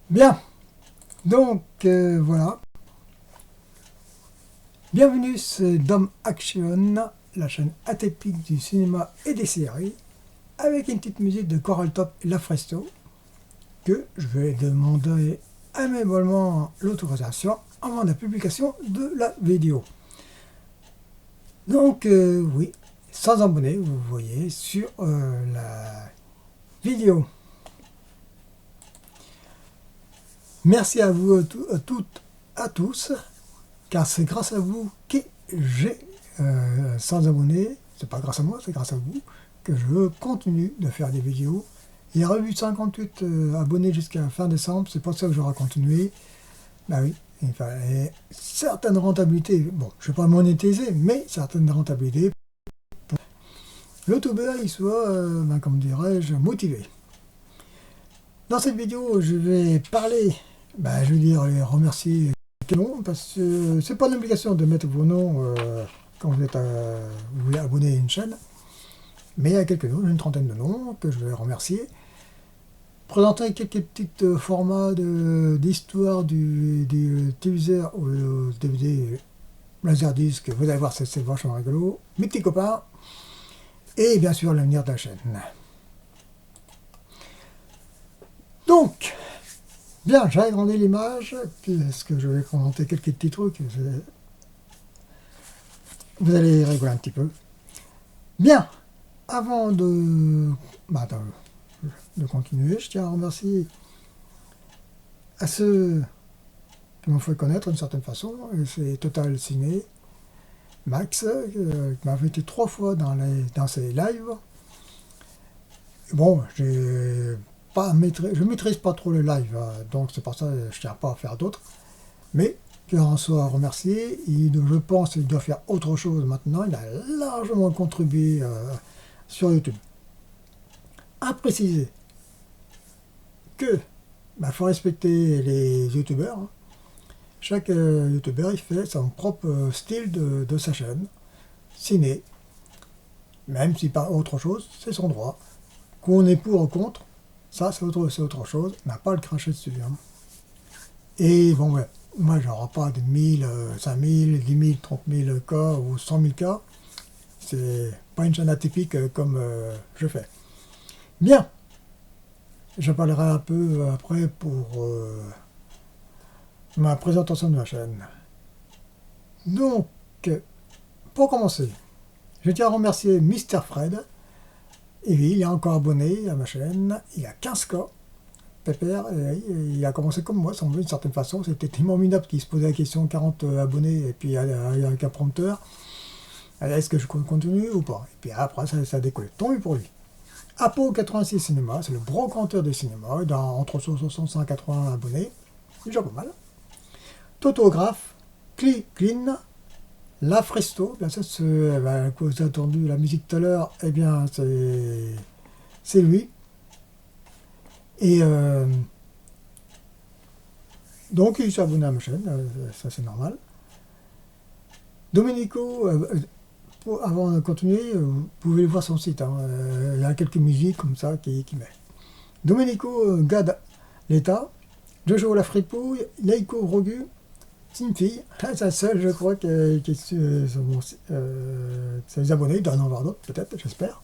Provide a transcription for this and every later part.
Bien, donc voilà. Bienvenue sur Dom Action, la chaîne atypique du cinéma et des séries, avec une petite musique de Coral Top et La Fresto, que je vais demander aimablement l'autorisation avant la publication de la vidéo. Donc oui, 100 abonnés, vous voyez, sur la vidéo. Merci à vous à toutes, à tous, car c'est grâce à vous que j'ai 100 abonnés. C'est pas grâce à moi, c'est grâce à vous que je continue de faire des vidéos. Il y aura eu 58 abonnés jusqu'à fin décembre, c'est pour ça que j'aurai continué. Bah oui, il fallait certaines rentabilités. Bon, je ne vais pas monétiser, mais certaines rentabilités pour que le youtubeur il soit, comme dirais-je, motivé. Dans cette vidéo, je vais parler, je veux dire, les remercier quelques noms, parce que c'est pas une obligation de mettre vos noms quand vous voulez abonner à une chaîne, mais il y a quelques noms, une trentaine de noms que je vais remercier. Présenter quelques petits formats d'histoire du téléviseur ou DVD Laserdisc, vous allez voir, c'est vachement rigolo. Mes petits copains, et bien sûr l'avenir de la chaîne. Donc, bien, j'ai agrandi l'image, puisque je vais commenter quelques petits trucs. Vous allez rigoler un petit peu. Bien, avant de continuer, je tiens à remercier à ceux qui m'ont fait connaître d'une certaine façon. C'est Total Ciné, Max, qui m'a invité 3 fois dans ses lives. Bon, je maîtrise pas trop les lives, donc c'est pour ça que je tiens pas à faire d'autres. Mais qu'il en soit remercié, je pense qu'il doit faire autre chose maintenant. Il a largement contribué sur YouTube. À préciser que faut respecter les youtubeurs. Chaque youtubeur il fait son propre style de sa chaîne, ciné. Même si pas autre chose, c'est son droit. Qu'on est pour ou contre, ça c'est autre chose, on n'a pas à le cracher dessus. Et bon, ouais, moi j'aurai pas de 1000, 5000, 10 000, 30 000 cas ou 100 000 cas. C'est pas une chaîne atypique comme je fais. Bien, je parlerai un peu après pour ma présentation de ma chaîne. Donc, pour commencer, je tiens à remercier Mr. Fred. Et oui, il est encore abonné à ma chaîne, il a 15K, pépère, il a commencé comme moi, semble d'une certaine façon, c'était Timon Minop qui se posait la question, 40 abonnés, et puis avec un prompteur, est-ce que je continue ou pas? Et puis après, ça a décollé, tant mieux pour lui. Apo 86 Cinéma, c'est le brocanteur des cinémas, il a entre 160 et 180 abonnés, déjà pas mal. Totographe, Clean, La Fresto, bien sûr, vous avez entendu la musique tout à l'heure, eh bien c'est lui. Et donc il s'est abonné à ma chaîne, ça c'est normal. Domenico, avant de continuer, vous pouvez voir son site, il y a quelques musiques comme ça qui met. Domenico Gad Leta, Jojo La Fripouille, Leiko Rogu, c'est une fille, c'est la seule je crois qui ses abonnés, il doit en avoir d'autres peut-être, j'espère.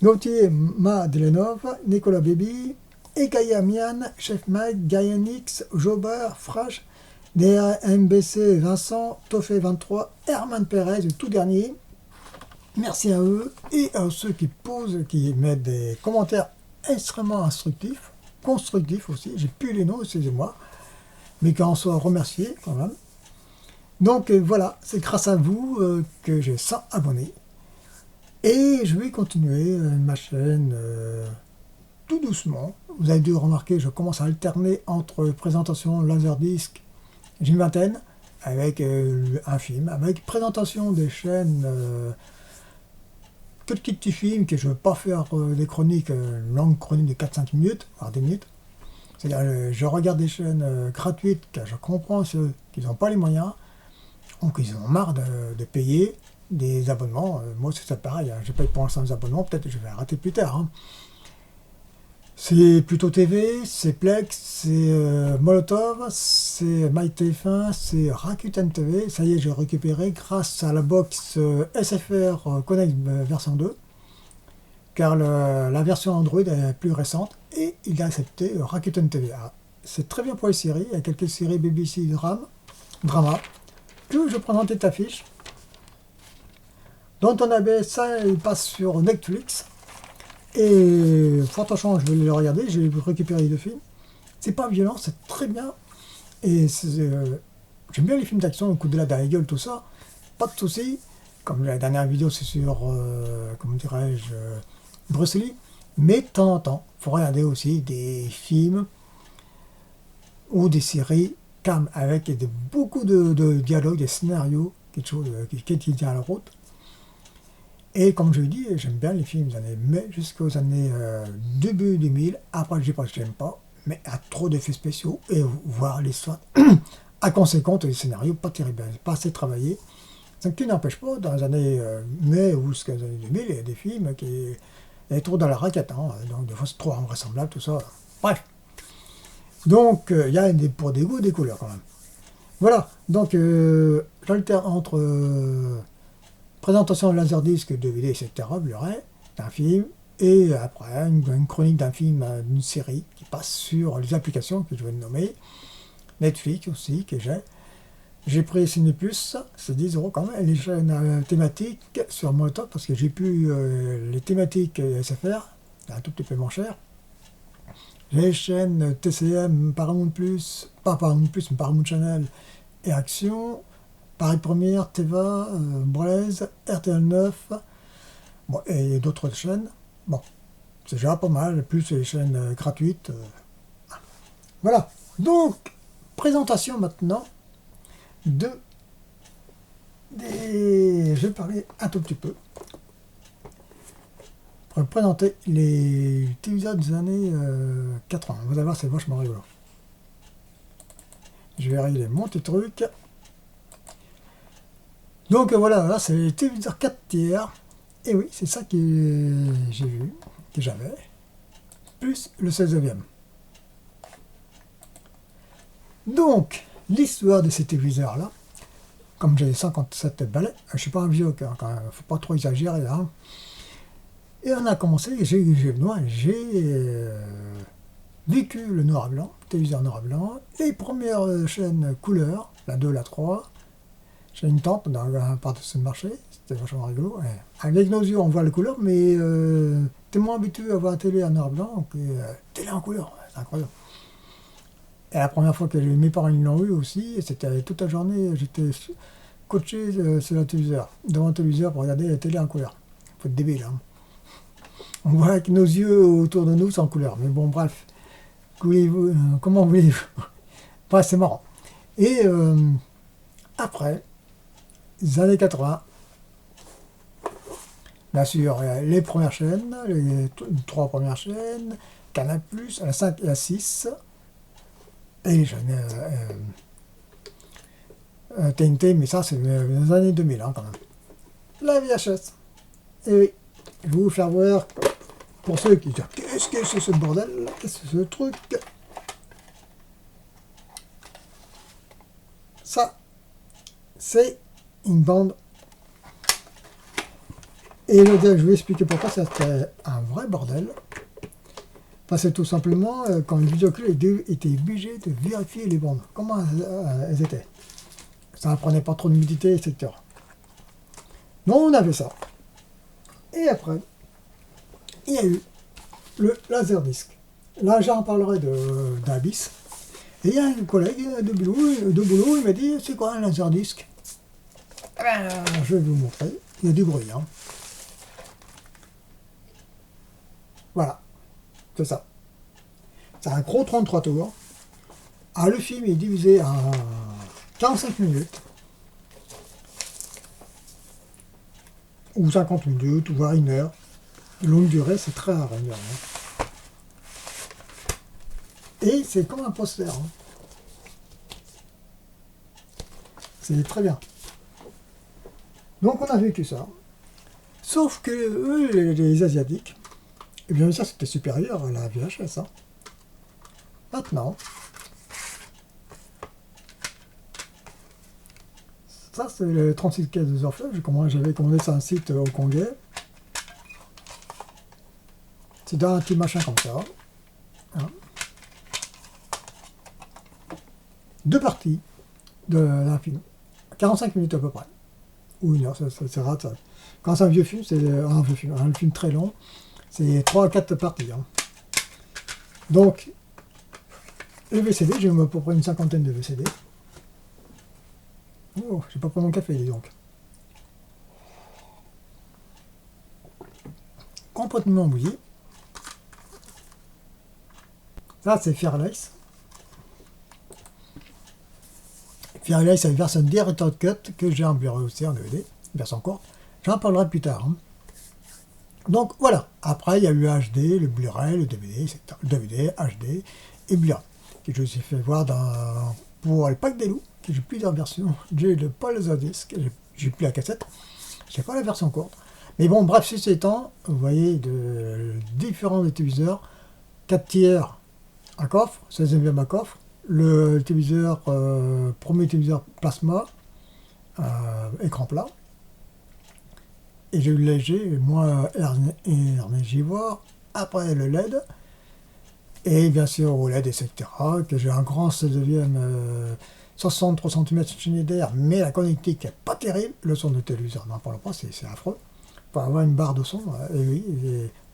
Gauthier Madelenov, Nicolas Baby, Ekaya Mian, Chef Mike, Gaïanix, Jobber, Frash, DRMBC Vincent, Toffé 23, Herman Perez, le tout dernier. Merci à eux et à ceux qui posent, qui mettent des commentaires extrêmement instructifs, constructifs aussi. J'ai plus les noms, excusez-moi, mais qu'on soit remerciés quand même. Donc voilà, c'est grâce à vous que j'ai 100 abonnés. Et je vais continuer ma chaîne tout doucement. Vous avez dû remarquer, je commence à alterner entre présentation Laserdisc, j'ai une vingtaine, avec un film, avec présentation des chaînes, petits films que je ne veux pas faire des chroniques, longues chroniques de 4-5 minutes, voire 10 minutes. C'est-à-dire, je regarde des chaînes gratuites, car je comprends ceux qui n'ont pas les moyens, ou qu'ils ont marre de payer des abonnements. Moi, c'est pareil, hein, je paye pour l'instant des abonnements, peut-être que je vais arrêter plus tard. Hein. C'est Plutôt TV, c'est Plex, c'est Molotov, c'est MyTF1, c'est Rakuten TV. Ça y est, j'ai récupéré grâce à la box SFR Connect version 2, car la version Android est plus récente, et il a accepté Rakuten TV. C'est très bien pour les séries, il y a quelques séries BBC Drama, que je présentais ta fiche. Dont on avait ça, il passe sur Netflix. Et franchement, je vais le regarder, j'ai récupéré les deux films. C'est pas violent, c'est très bien. Et j'aime bien les films d'action, le coup de la dans la gueule, tout ça. Pas de soucis. Comme la dernière vidéo, c'est sur, comment dirais-je, Bruce Lee. Mais de temps en temps, il faut regarder aussi des films ou des séries calmes, avec beaucoup de dialogues, des scénarios, quelque chose qui tient à la route. Et comme je l'ai dit, j'aime bien les films des années mai jusqu'aux années début 2000. Après, je dis pas que j'aime pas, mais à trop d'effets spéciaux et voir l'histoire à conséquence, les scénarios pas terribles, pas assez travaillés. Ce qui n'empêche pas, dans les années mai ou jusqu'aux années 2000, il y a des films qui est trop dans la raquette, hein, donc des fois c'est trop invraisemblable, tout ça. Bref. Donc, il y a pour des goûts, des couleurs quand même. Voilà, donc j'alterne entre présentation de Laserdisc, DVD, etc., Blu-ray, d'un film, et après une chronique d'un film, d'une série qui passe sur les applications que je vais nommer, Netflix aussi, que j'ai. J'ai pris Ciné+, c'est 10 € quand même, et les chaînes thématiques sur Molotov, parce que j'ai plus les thématiques SFR, c'est un tout petit peu moins cher. Les chaînes TCM, Paramount+, pas Paramount+, mais Paramount Channel et Action, Paris Première, Teva, Braise, RTL 9, bon, et d'autres chaînes. Bon, c'est déjà pas mal, plus les chaînes gratuites. Voilà, donc, présentation maintenant je vais parler un tout petit peu pour présenter les téléviseurs des années 80. Vous allez voir, c'est vachement rigolo. Je vais régler mon petit truc. Donc voilà, là c'est les téléviseurs 4 tiers. Et oui, c'est ça que j'ai vu, que j'avais. Plus le 16e. Donc, l'histoire de ces téléviseurs-là, comme j'ai 57 balais, je ne suis pas un vieux quand même, faut pas trop exagérer. Hein. Et on a commencé, j'ai vécu le noir et blanc, téléviseur noir et blanc, les premières chaînes couleur, la 2, la 3. J'ai une tante dans un partie de marché, c'était vachement rigolo. Ouais. Avec nos yeux, on voit la couleur, mais t'es moins habitué à voir la télé en noir et blanc que télé en couleur, c'est incroyable. Et la première fois que mes parents l'ont eu aussi, c'était toute la journée, j'étais coaché sur le téléviseur, devant le téléviseur pour regarder la télé en couleur. Faut être débile, hein. On voit avec nos yeux autour de nous, c'est en couleur. Mais bon, bref, comment voulez-vous? Bref, c'est marrant. Et après, les années 80, bien sûr, les premières chaînes, les 3 premières chaînes, Canal+, la 5 et la 6, et les chaînes TNT, mais ça c'est les années 2000 hein, quand même. La VHS. Et oui, je vais vous faire voir, pour ceux qui disent qu'est-ce que c'est ce bordel, qu'est-ce que c'est ce truc. Ça, c'est une bande. Et je vais expliquer pourquoi c'était un vrai bordel. Parce que tout simplement, quand le vidéoclub était obligé de vérifier les bandes, comment elles étaient. Ça ne prenait pas trop d'humidité, etc. Donc on avait ça. Et après, il y a eu le Laserdisc. Là, j'en parlerai d'Abyss. Et il y a un collègue de boulot, il m'a dit, c'est quoi un Laserdisc? Eh ben, je vais vous montrer. Il y a du bruit. Hein. Voilà, c'est ça. C'est un gros 33 tours. Ah, le film est divisé en 45 minutes. Ou 50 minutes, ou voire 1 heure. Longue durée, c'est très rare, 1 heure. Hein. Et c'est comme un poster. Hein. C'est très bien. Donc on a vécu ça. Sauf que eux, les Asiatiques, et bien ça c'était supérieur à la VHS. Hein. Maintenant, ça c'est le 36 caisses de Zorfleuve, j'avais commandé sur un site au Congrès. C'est dans un petit machin comme ça. Hein. 2 parties d'un film. 45 minutes à peu près. Ou 1 heure, c'est rare. Quand c'est un vieux film, c'est un film très long. C'est 3 à 4 parties. Hein. Donc, les VCD, j'ai à peu près une 50aine de VCD. Oh, j'ai pas pris mon café, dis donc. Complètement mouillé. Ça, c'est Fairlight. Fairlight, c'est une version Director's Cut que j'ai en Blu-ray aussi, en DVD, version courte. J'en parlerai plus tard. Hein. Donc voilà. Après, il y a eu HD, le Blu-ray, le DVD, etc. Le DVD, HD et Blu-ray. Que je me suis fait voir pour le pack des loups, que j'ai plusieurs versions. J'ai pas le Laserdisc, j'ai plus la cassette. J'ai pas la version courte. Mais bon, bref, ceci étant, vous voyez de différents téléviseurs, 4 tiers à coffre, 16e à coffre, le téléviseur, premier téléviseur plasma, écran plat, et j'ai eu le léger, moi RGB, après le LED, et bien sûr au LED, etc., que j'ai un grand 16e 63 cm Schneider, mais la connectique n'est pas terrible, le son de téléviseur n'en parle pas, c'est affreux. Pour avoir une barre de son, et oui,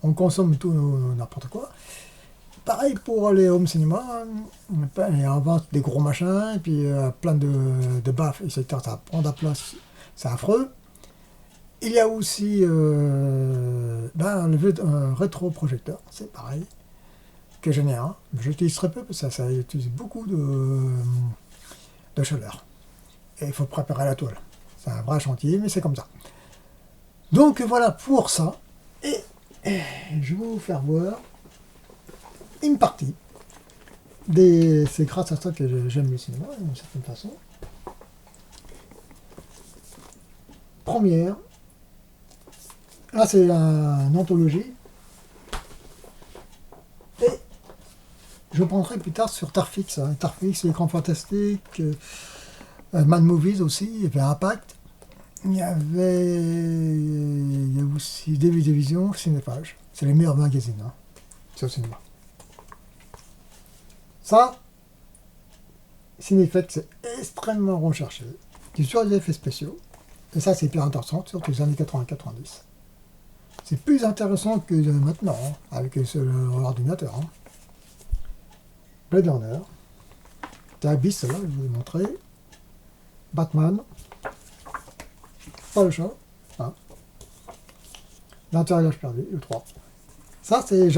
on consomme tout n'importe quoi. Pareil pour les home cinéma, on invente des gros machins, et puis plein de baffes, etc. Ça prend de la place, c'est affreux. Il y a aussi le rétroprojecteur, c'est pareil, que j'en ai un. J'utilise très peu parce que ça utilise beaucoup de chaleur. Et il faut préparer la toile. C'est un vrai chantier, mais c'est comme ça. Donc voilà pour ça. Et je vais vous faire voir une partie. C'est grâce à ça que j'aime le cinéma, d'une certaine façon. Première. Là, c'est une anthologie. Et je prendrai plus tard sur Tarfix. Hein. Tarfix, l'écran fantastique. Mad Movies aussi. Il y avait Impact. Il y avait aussi DVD Vision, Cinéphage. C'est les meilleurs magazines hein, sur le cinéma. Ça, Cinéfect, c'est extrêmement recherché. C'est sur les effets spéciaux. Et ça, c'est hyper intéressant, surtout les années 80-90. C'est plus intéressant que maintenant, hein, avec l'ordinateur. Hein. Blade Runner. C'est Abyss, là, je vous ai montré. Batman. Pas le chat. Hein. L'intérieur perdu, le 3. Ça, c'est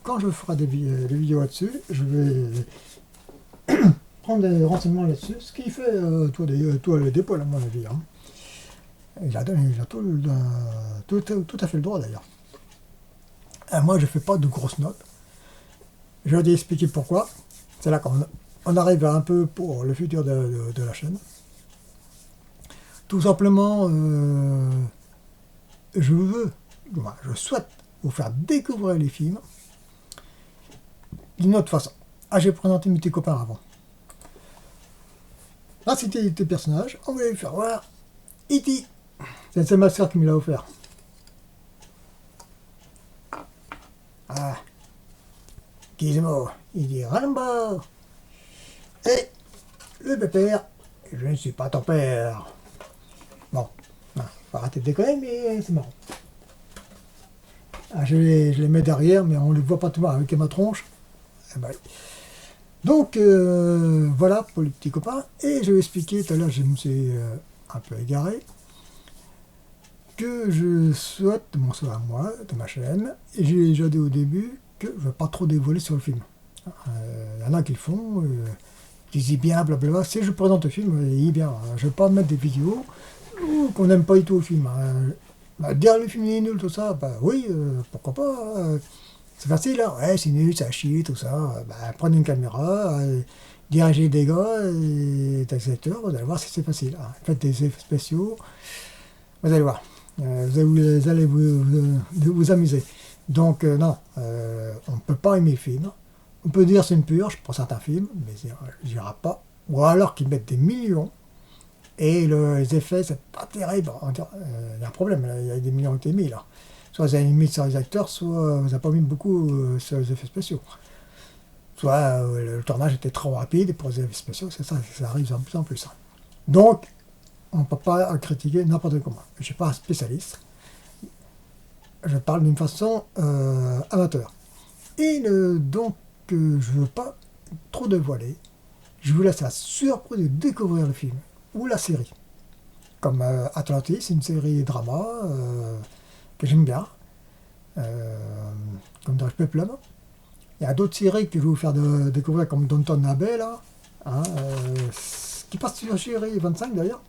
quand je ferai des vidéos là-dessus, je vais prendre des renseignements là-dessus, ce qui fait tout le dépôt, à mon avis. Hein. Il a tout à fait le droit, d'ailleurs. Moi, je ne fais pas de grosses notes. Je vais expliquer pourquoi. C'est là qu'on arrive un peu pour le futur de la chaîne. Tout simplement, je souhaite vous faire découvrir les films d'une autre façon. Ah, j'ai présenté mes petits copains avant. Là, c'était des personnages. On voulait faire voir E.T. C'est ma soeur qui me l'a offert. Ah. Gizmo, il dit Rambo. Et le pépère, je ne suis pas ton père. Bon, faut arrêter de déconner, mais c'est marrant. Ah, je les mets derrière, mais on ne les voit pas tout avec ma tronche. Eh ben, donc, voilà pour les petits copains. Et je vais expliquer, tout à l'heure, je me suis un peu égaré, que je souhaite, bon, soit à moi, de ma chaîne, et j'ai déjà dit au début que je ne veux pas trop dévoiler sur le film. Il y en a qui le font, qui disent bien, blablabla. Si je présente le film, il est bien. Je ne vais pas mettre des vidéos qu'on n'aime pas du tout le film. Dire le film est nul, tout ça, bah oui, pourquoi pas. C'est facile, hein. Ouais, c'est nul, ça chie, tout ça. Prenez une caméra, dirigez des gars et des acteurs, vous allez voir si c'est facile. Hein. Faites des effets spéciaux, vous allez voir. Vous allez vous amuser. Donc, non, on ne peut pas aimer le film. On peut dire c'est une purge pour certains films, mais il n'y aura pas. Ou alors qu'ils mettent des millions. Et les effets, c'est pas terrible. Il y a un problème, il y a des millions qui ont été mis là. Soit vous avez mis sur les acteurs, soit vous n'avez pas mis beaucoup sur les effets spéciaux. Soit le tournage était trop rapide pour les effets spéciaux, c'est ça, ça arrive de plus en plus. Donc, on ne peut pas critiquer n'importe comment. Je ne suis pas un spécialiste. Je parle d'une façon amateur. Et donc, je ne veux pas trop dévoiler. Je vous laisse la surprise de découvrir le film ou la série. Comme Atlantis, c'est une série drama que j'aime bien, comme dans Peplum. Il y a d'autres séries que je vais vous faire découvrir, comme Downton Abbey, là, hein, qui passe sur Chérie 25 d'ailleurs.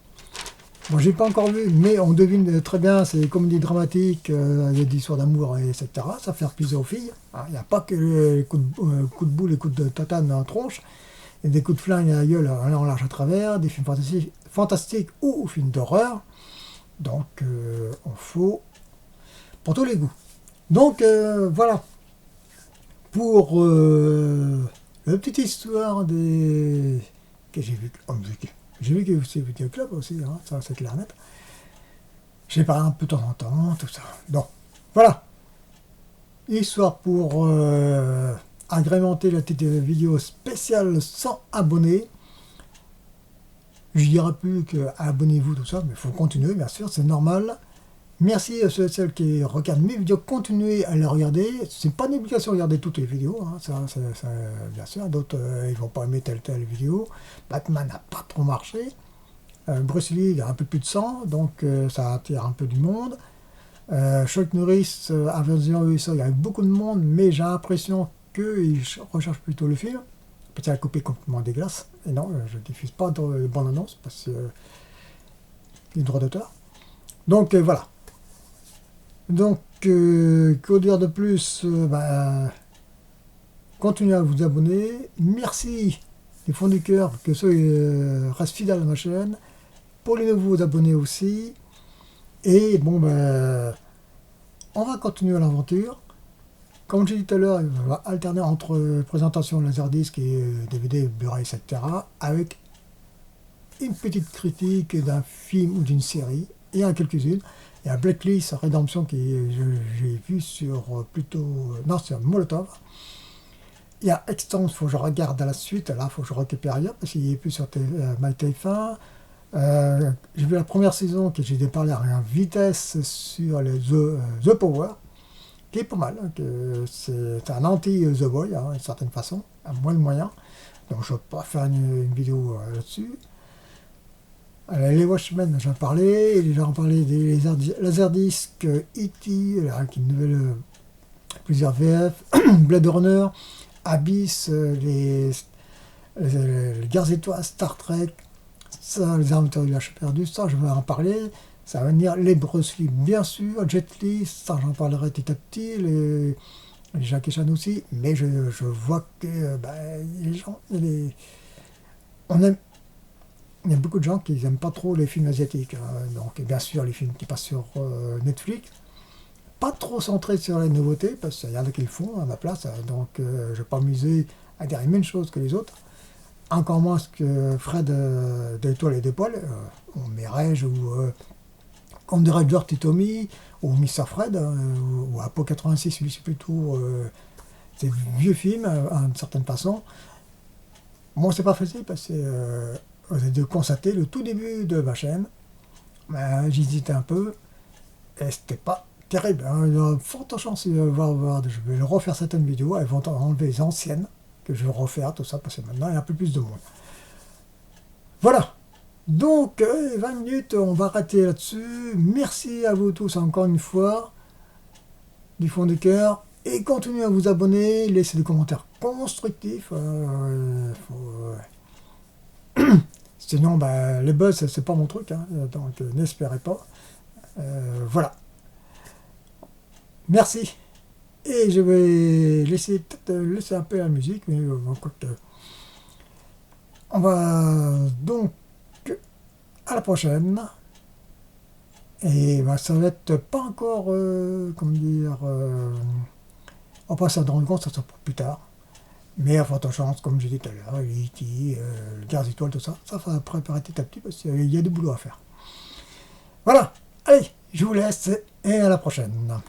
Bon, j'ai pas encore vu, mais on devine très bien, c'est une comédie dramatique, il y a des histoires d'amour, etc. Ça fait plaisir aux filles. Il n'y a pas que les coups de boule, les coups de tatane en tronche. Il y a des coups de flingue à la gueule en large à travers, des films fantastiques ou films d'horreur. Donc, on faut pour tous les goûts. Donc, voilà. Pour la petite histoire des... que j'ai vu en musique. J'ai vu que c'est Vidéo Club aussi, hein, ça c'est clair net. J'ai parlé un peu de temps en temps, tout ça. Donc, voilà. Histoire pour agrémenter la petite vidéo spéciale 100 abonnés. Je dirais plus que abonnez-vous, tout ça, mais il faut continuer, bien sûr, c'est normal. Merci à ceux et celles qui regardent mes vidéos, continuez à les regarder. C'est pas une obligation de regarder toutes les vidéos, hein, ça, bien sûr. D'autres, ils vont pas aimer telle vidéo. Batman n'a pas trop marché. Bruce Lee, il y a un peu plus de 100, donc ça attire un peu du monde. Chuck Norris, Avengers USA, il y a beaucoup de monde, mais j'ai l'impression qu'ils recherchent plutôt le film. Peut-être la copie complètement dégueulasse. Et non, je ne diffuse pas de bande-annonce parce que les droits d'auteur. Donc voilà. Donc, que dire de plus, continuez à vous abonner. Merci du fond du cœur que ceux restent fidèles à ma chaîne. Pour les nouveaux abonnés aussi. Et bon, on va continuer l'aventure. Comme j'ai dit tout à l'heure, on va alterner entre présentation Laserdisc et DVD, Blu-ray, etc. avec une petite critique d'un film ou d'une série. Il y en a quelques-unes. Il y a Blacklist Redemption que j'ai vu sur non, sur Molotov. Il y a Extend, il faut que je regarde à la suite. Là, il faut que je récupère ailleurs parce qu'il n'est plus sur MyTF1. J'ai vu la première saison que j'ai parlé à rien vitesse sur les The Power, qui est pas mal. Hein, c'est un anti-The Boy, hein, d'une certaine façon, à moins de moyens. Donc je ne vais pas faire une vidéo là-dessus. Les Watchmen, j'en parlais. J'en parlais des Laserdisc, E.T., qui est une nouvelle, plusieurs VF, Blade Runner, Abyss, les Guerres étoiles, Star Trek, ça, les armes de l'âge perdu, ça je vais en parler. Ça va venir les Bruce Lee, bien sûr, Jet Li, ça j'en parlerai petit à petit, les Jackie Chan aussi, mais je vois que les gens, on aime. Il y a beaucoup de gens qui n'aiment pas trop les films asiatiques, hein. Donc bien sûr les films qui passent sur Netflix, pas trop centrés sur les nouveautés, parce qu'il y en a qui le font à ma place, donc je ne vais pas m'amuser à dire les mêmes choses que les autres, encore moins que Fred d'Étoiles et d'Épaules, ou Mirage, ou comme dirait George Titomi, ou Mr. Fred, ou Apo 86, lui c'est plutôt ces vieux films, d'une certaine façon. Bon, c'est pas facile parce que vous avez de constater le tout début de ma chaîne. J'hésitais un peu et c'était pas terrible. Hein. Il y a de fortes chances je vais refaire certaines vidéos, elles vont enlever les anciennes que je vais refaire, tout ça, parce que maintenant il y a un peu plus de monde. Voilà. Donc, 20 minutes, on va arrêter là-dessus. Merci à vous tous encore une fois, du fond du cœur. Et continuez à vous abonner, laissez des commentaires constructifs. Sinon, les buzz, c'est pas mon truc, hein, donc n'espérez pas. Voilà. Merci. Et je vais peut-être laisser un peu la musique, mais on va donc à la prochaine. Et ça va être pas encore, comment dire, on passe à dans le compte, ça sera pour plus tard. Mais il y a forte chance, comme j'ai dit tout à l'heure, E.T., le gaz étoile, tout ça, ça va préparer petit à petit parce qu'il y a du boulot à faire. Voilà, allez, je vous laisse et à la prochaine.